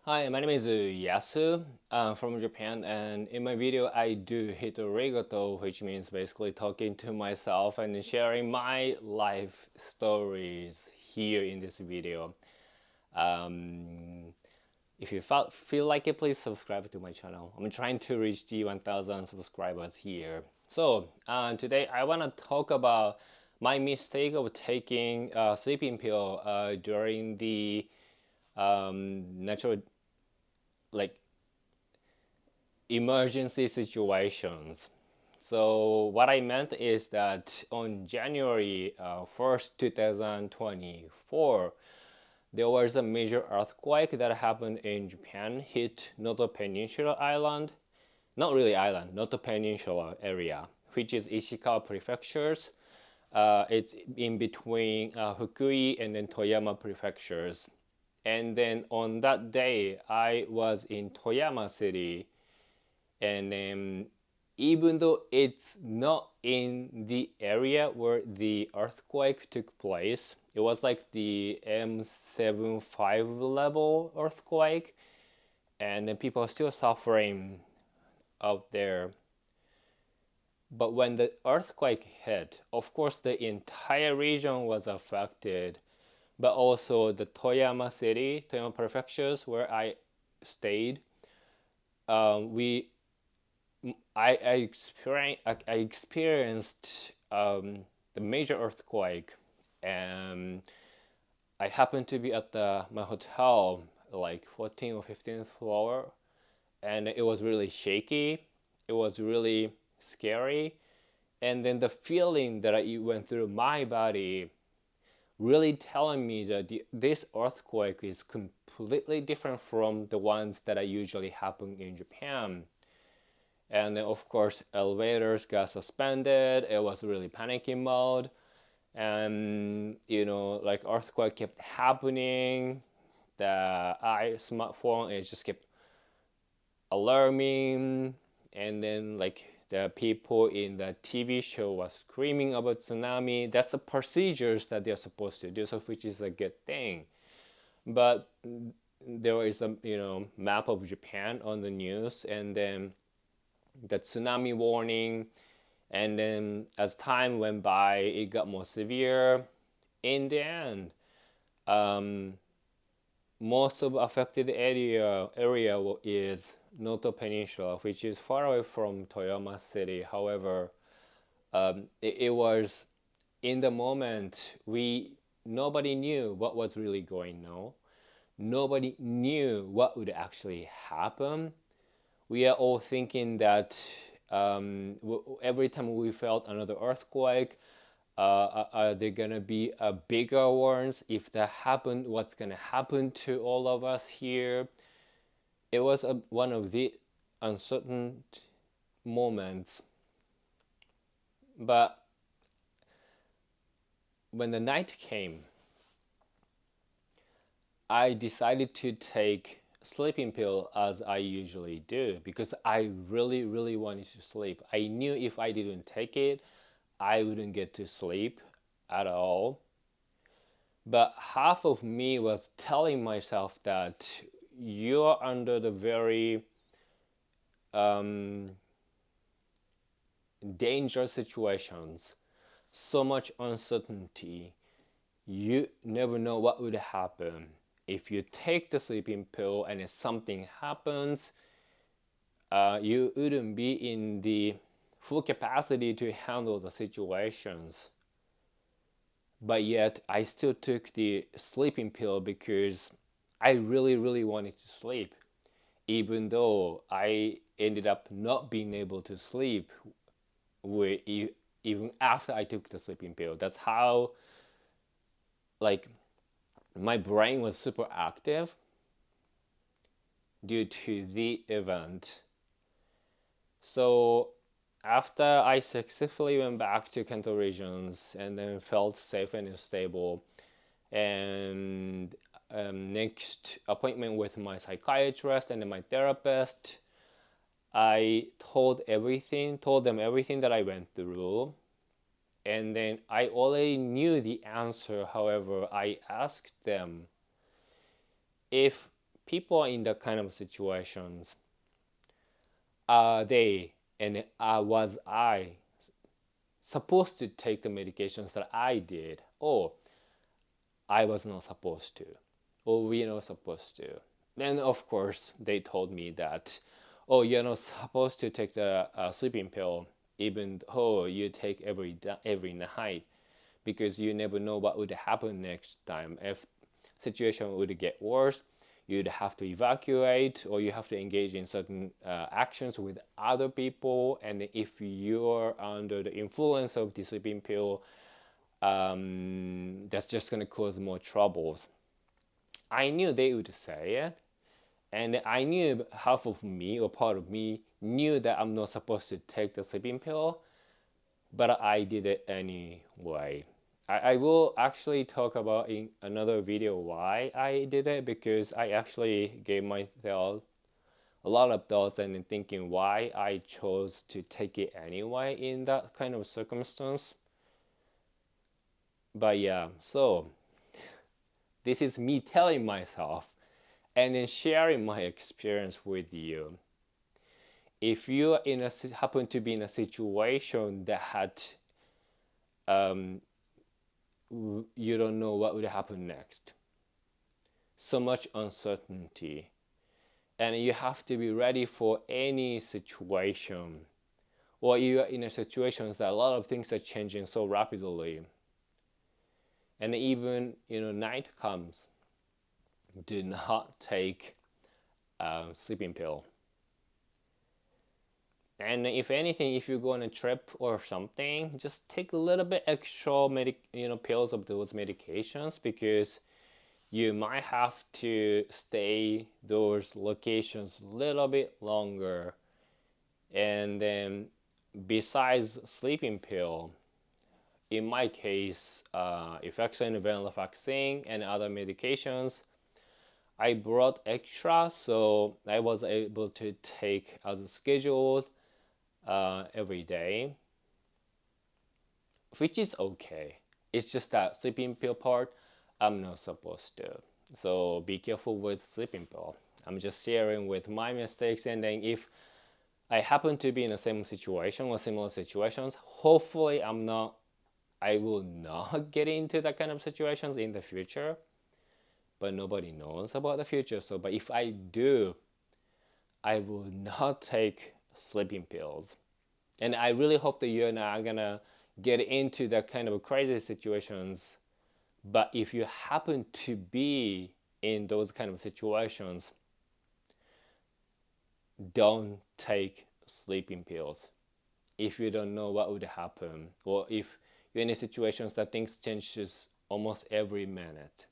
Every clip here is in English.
Hi, my name is Yasu. I'm from Japan, and in my video, I do hitorigoto, which means basically talking to myself and sharing my life stories here in this video. Um, if you feel like it, please subscribe to my channel. I'm trying to reach the 1,000 subscribers here. So today I want to talk about my mistake of taking a sleeping pill during the natural like emergency situations. So what I meant is that on January 1st, 2024, there was a major earthquake that happened in Japan, hit Noto Peninsula Island, not really island, Noto Peninsula area, which is Ishikawa prefectures. It's in between Fukui and then Toyama prefectures. And then on that day, I was in Toyama City, and even though it's not in the area where the earthquake took place, it was like the M75 level earthquake, and then people are still suffering out there. But when the earthquake hit, of course, the entire region was affected, but also the Toyama city, Toyama prefectures, where I stayed. We I experienced the major earthquake, and I happened to be at my hotel, like 14th or 15th floor, and it was really shaky. It was really scary, and then the feeling that I went through my body really telling me that this earthquake is completely different from the ones that I usually happen in Japan. And then of course elevators got suspended. It was really panicking mode, and like earthquake kept happening. The smartphone is just kept alarming, and then like the people in the TV show was screaming about tsunami. That's the procedures that they're supposed to do, so which is a good thing. But there is a map of Japan on the news, and then the tsunami warning, and then as time went by, it got more severe. In the end, um, most of affected area is Noto Peninsula, which is far away from Toyama City. However, it was in the moment we nobody knew what was really going on. Nobody knew what would actually happen. We are all thinking that every time we felt another earthquake, are there gonna be a bigger ones? If that happened, what's gonna happen to all of us here? It was one of the uncertain moments. But when the night came, I decided to take sleeping pill as I usually do because I really, really wanted to sleep. I knew if I didn't take it, I wouldn't get to sleep at all. But half of me was telling myself that you're under the very dangerous situations, so much uncertainty. You never know what would happen. If you take the sleeping pill and if something happens, you wouldn't be in the full capacity to handle the situations. But yet, I still took the sleeping pill because I really, really wanted to sleep, even though I ended up not being able to sleep even after I took the sleeping pill. That's how, like, my brain was super active due to the event. So after I successfully went back to Kanto regions and then felt safe and stable, and next appointment with my psychiatrist and my therapist, I told them everything that I went through, and then I already knew the answer. However, I asked them if people in that kind of situations, are they and was I supposed to take the medications that I did, or I was not supposed to, or we're not supposed to? Then of course they told me that, oh, you're not supposed to take the sleeping pill even though you take every night, because you never know what would happen next time. If situation would get worse, you'd have to evacuate, or you have to engage in certain actions with other people, and if you're under the influence of the sleeping pill, that's just going to cause more troubles. I knew they would say it, and I knew half of me, or part of me, knew that I'm not supposed to take the sleeping pill, but I did it anyway. I will actually talk about in another video why I did it, because I actually gave myself a lot of thoughts and thinking why I chose to take it anyway in that kind of circumstance. But yeah, so this is me telling myself and then sharing my experience with you. If you happen to be in a situation that you don't know what would happen next, so much uncertainty, and you have to be ready for any situation, or you are in a situation that a lot of things are changing so rapidly, and even night comes, do not take a sleeping pill. And if anything, if you go on a trip or something, just take a little bit extra pills of those medications, because you might have to stay those locations a little bit longer. And then besides sleeping pill, in my case, effexor and venlafaxine and other medications, I brought extra, so I was able to take as scheduled every day, which is okay. It's just that sleeping pill part, I'm not supposed to. So be careful with sleeping pill. I'm just sharing with my mistakes, and then if I happen to be in the same situation or similar situations, hopefully I will not get into that kind of situations in the future. But nobody knows about the future. So, but if I do, I will not take sleeping pills. And I really hope that you're not gonna get into that kind of crazy situations. But if you happen to be in those kind of situations, don't take sleeping pills if you don't know what would happen, or if you're in situations that things changes almost every minute.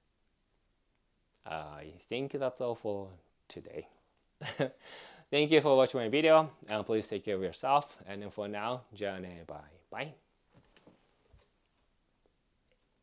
I think that's all for today. Thank you for watching my video, and please take care of yourself. And then for now, bye. Bye.